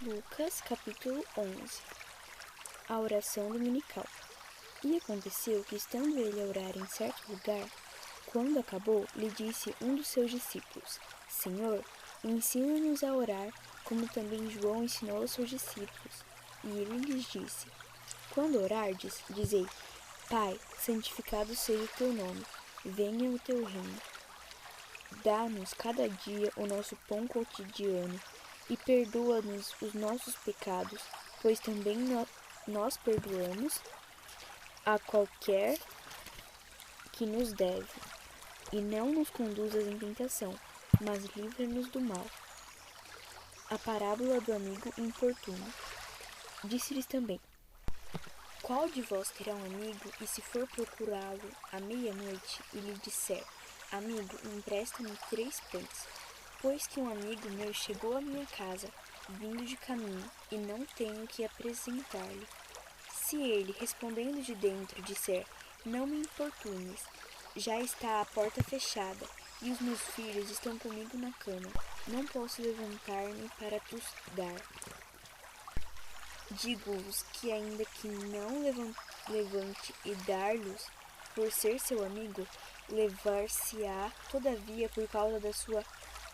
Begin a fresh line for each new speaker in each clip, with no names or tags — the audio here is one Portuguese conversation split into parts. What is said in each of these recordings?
Lucas, capítulo 11. A oração dominical. E aconteceu que, estando ele a orar em certo lugar, quando acabou, lhe disse um dos seus discípulos: Senhor, ensina-nos a orar, como também João ensinou aos seus discípulos. E ele lhes disse: Quando orardes, dizei: Pai, santificado seja o teu nome, venha o teu reino. Dá-nos cada dia o nosso pão cotidiano, e perdoa-nos os nossos pecados, pois também nós perdoamos a qualquer que nos deve. E não nos conduzas em tentação, mas livra-nos do mal. A parábola do amigo importuno. Disse-lhes também: Qual de vós terá um amigo, e se for procurá-lo à meia-noite, e lhe disser: Amigo, empresta-me 3 pães, pois que um amigo meu chegou à minha casa, vindo de caminho, e não tenho que apresentar-lhe. Se ele, respondendo de dentro, disser: Não me importunes, já está a porta fechada, e os meus filhos estão comigo na cama, não posso levantar-me para te dar. Digo-vos que ainda que não levante e dar-lhes, por ser seu amigo, levar-se-á todavia por causa da sua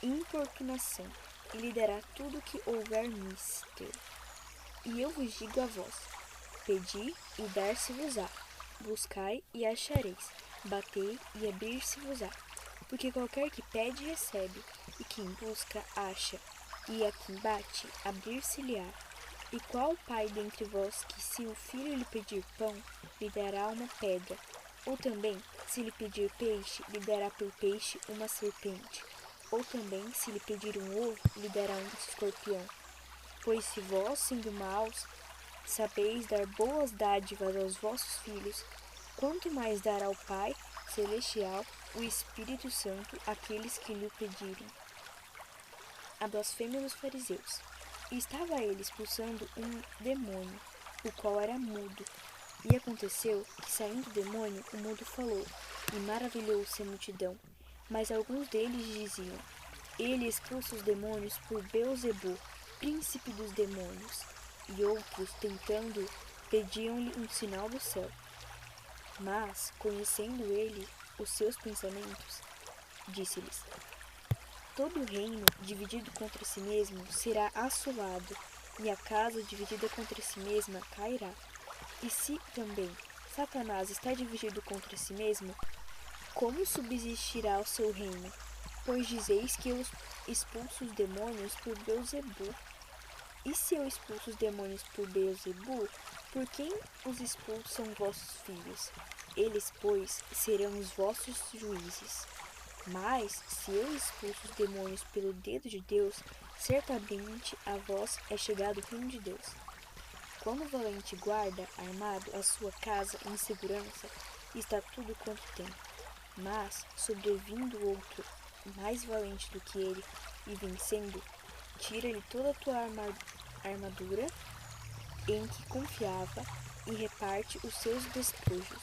importunação, e lhe dará tudo o que houver mister. E eu vos digo a vós: pedi e dar-se-vos-á, buscai e achareis, batei e abrir-se-vos-á. Porque qualquer que pede recebe, e quem busca acha, e a quem bate abrir-se-lhe-á. E qual pai dentre vós que, se o filho lhe pedir pão, lhe dará uma pedra? Ou também, se lhe pedir peixe, lhe dará por peixe uma serpente? Ou também, se lhe pedir um ovo, lhe dará um escorpião? Pois se vós, sendo maus, sabeis dar boas dádivas aos vossos filhos, quanto mais dará ao Pai Celestial o Espírito Santo àqueles que lhe pedirem. A blasfêmia dos fariseus. E estava ele expulsando um demônio, o qual era mudo. E aconteceu que, saindo o demônio, o mudo falou, e maravilhou-se a multidão. Mas alguns deles diziam: Ele expulsa os demônios por Beelzebul, príncipe dos demônios. E outros, tentando, pediam-lhe um sinal do céu. Mas, conhecendo ele os seus pensamentos, disse-lhes: Todo reino dividido contra si mesmo será assolado, e a casa dividida contra si mesma cairá. E se também Satanás está dividido contra si mesmo, como subsistirá o seu reino? Pois dizeis que eu expulso os demônios por Beelzebul. E se eu expulso os demônios por Beelzebul, por quem os expulsam vossos filhos? Eles, pois, serão os vossos juízes. Mas, se eu expulso os demônios pelo dedo de Deus, certamente a vós é chegado o reino de Deus. Quando o valente guarda, armado, a sua casa em segurança, está tudo quanto tem. Mas, sobrevindo outro, mais valente do que ele, e vencendo, tira-lhe toda a tua armadura em que confiava, e reparte os seus despojos.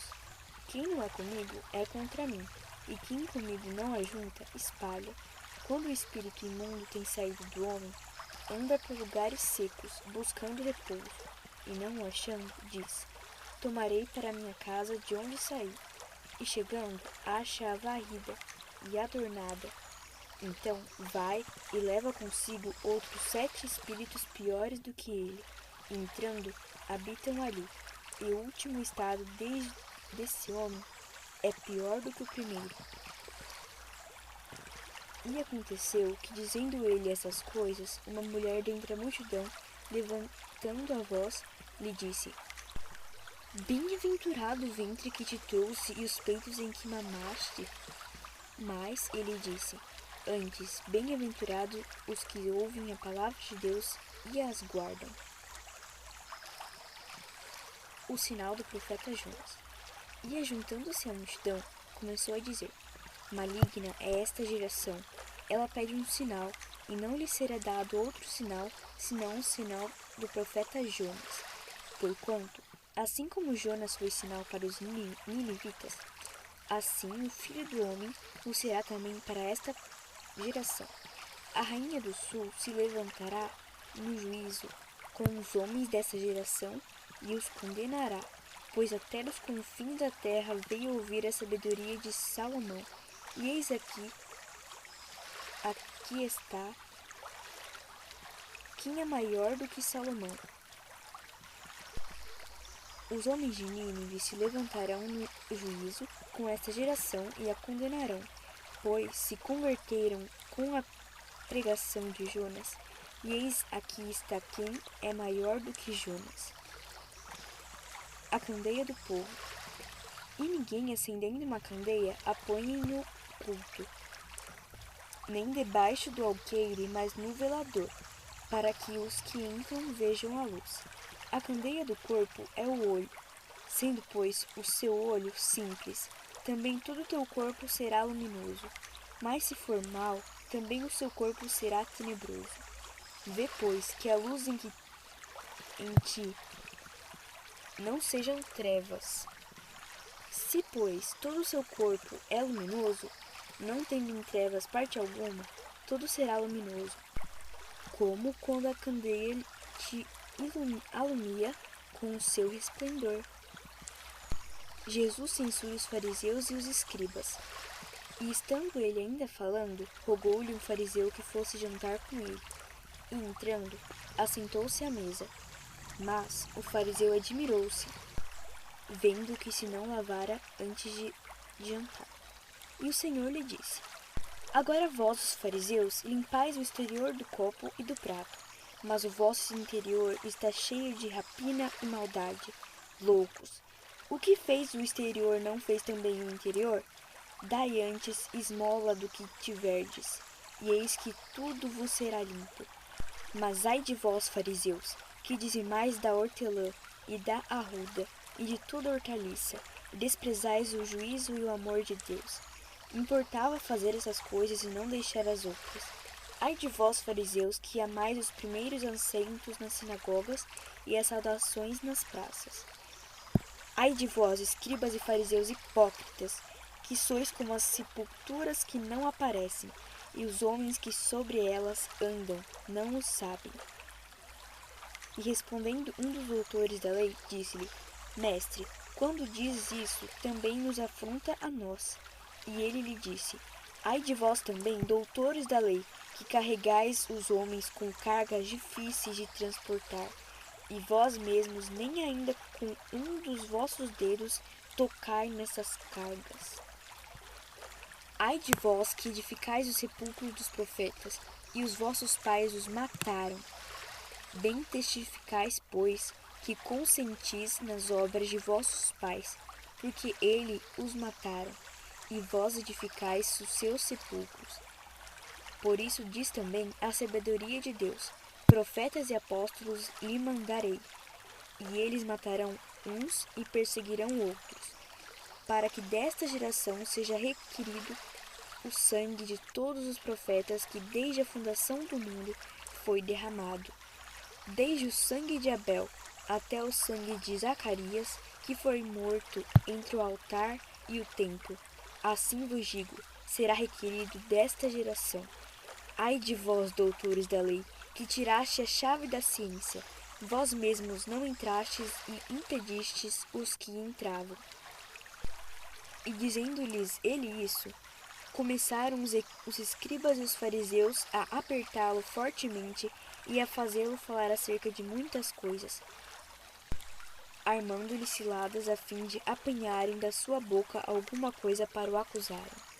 Quem não é comigo é contra mim, e quem comigo não ajunta, espalha. Quando o espírito imundo tem saído do homem, anda por lugares secos, buscando repouso, e não o achando, diz: Tomarei para minha casa de onde saí. E chegando, acha-a varrida e adornada. Então vai e leva consigo outros 7 espíritos piores do que ele, e entrando, habitam ali. E o último estado desse homem é pior do que o primeiro. E aconteceu que, dizendo ele essas coisas, uma mulher dentre a multidão, levantando a voz, lhe disse: Bem-aventurado o ventre que te trouxe e os peitos em que mamaste. Mas ele disse: Antes, bem-aventurados os que ouvem a palavra de Deus e as guardam. O sinal do profeta Jonas. E, ajuntando-se à multidão, começou a dizer: Maligna é esta geração. Ela pede um sinal, e não lhe será dado outro sinal, senão o sinal do profeta Jonas. Porquanto, assim como Jonas foi sinal para os ninivitas, assim o Filho do Homem o será também para esta geração. A rainha do sul se levantará no juízo com os homens dessa geração e os condenará, pois até dos confins da terra veio ouvir a sabedoria de Salomão. E eis aqui está, quem é maior do que Salomão? Os homens de Nínive se levantarão no juízo com esta geração e a condenarão, pois se converteram com a pregação de Jonas, e eis aqui está quem é maior do que Jonas. A candeia do povo. E ninguém, acendendo uma candeia, a põe no oculto, nem debaixo do alqueire, mas no velador, para que os que entram vejam a luz. A candeia do corpo é o olho. Sendo, pois, o seu olho simples, também todo o teu corpo será luminoso. Mas se for mau, também o seu corpo será tenebroso. Vê, pois, que a luz em ti não sejam trevas. Se, pois, todo o seu corpo é luminoso, não tendo em trevas parte alguma, todo será luminoso, como quando a candeia te alumia com o seu resplendor. Jesus censura os fariseus e os escribas. E estando ele ainda falando, rogou-lhe um fariseu que fosse jantar com ele. E entrando, assentou-se à mesa. Mas o fariseu admirou-se, vendo que se não lavara antes de jantar. E o Senhor lhe disse: Agora vós, os fariseus, limpais o exterior do copo e do prato, mas o vosso interior está cheio de rapina e maldade. Loucos! O que fez o exterior não fez também o interior? Dai antes esmola do que tiverdes, e eis que tudo vos será limpo. Mas ai de vós, fariseus, que dizimais da hortelã e da arruda e de toda hortaliça, e desprezais o juízo e o amor de Deus. Importava fazer essas coisas e não deixar as outras. Ai de vós, fariseus, que amais os primeiros assentos nas sinagogas e as saudações nas praças. Ai de vós, escribas e fariseus hipócritas, que sois como as sepulturas que não aparecem, e os homens que sobre elas andam não o sabem. E respondendo um dos doutores da lei, disse-lhe: Mestre, quando dizes isso, também nos afronta a nós. E ele lhe disse: Ai de vós também, doutores da lei, que carregais os homens com cargas difíceis de transportar, e vós mesmos nem ainda com um dos vossos dedos tocai nessas cargas. Ai de vós que edificais os sepulcros dos profetas, e os vossos pais os mataram. Bem testificais, pois, que consentis nas obras de vossos pais, porque ele os mataram, e vós edificais os seus sepulcros. Por isso diz também a sabedoria de Deus: profetas e apóstolos lhe mandarei, e eles matarão uns e perseguirão outros, para que desta geração seja requerido o sangue de todos os profetas que desde a fundação do mundo foi derramado, desde o sangue de Abel até o sangue de Zacarias, que foi morto entre o altar e o templo. Assim vos digo, será requerido desta geração. Ai de vós, doutores da lei, que tiraste a chave da ciência, vós mesmos não entrastes e impedistes os que entravam. E dizendo-lhes ele isso, começaram os escribas e os fariseus a apertá-lo fortemente e a fazê-lo falar acerca de muitas coisas, armando-lhe ciladas a fim de apanharem da sua boca alguma coisa para o acusarem.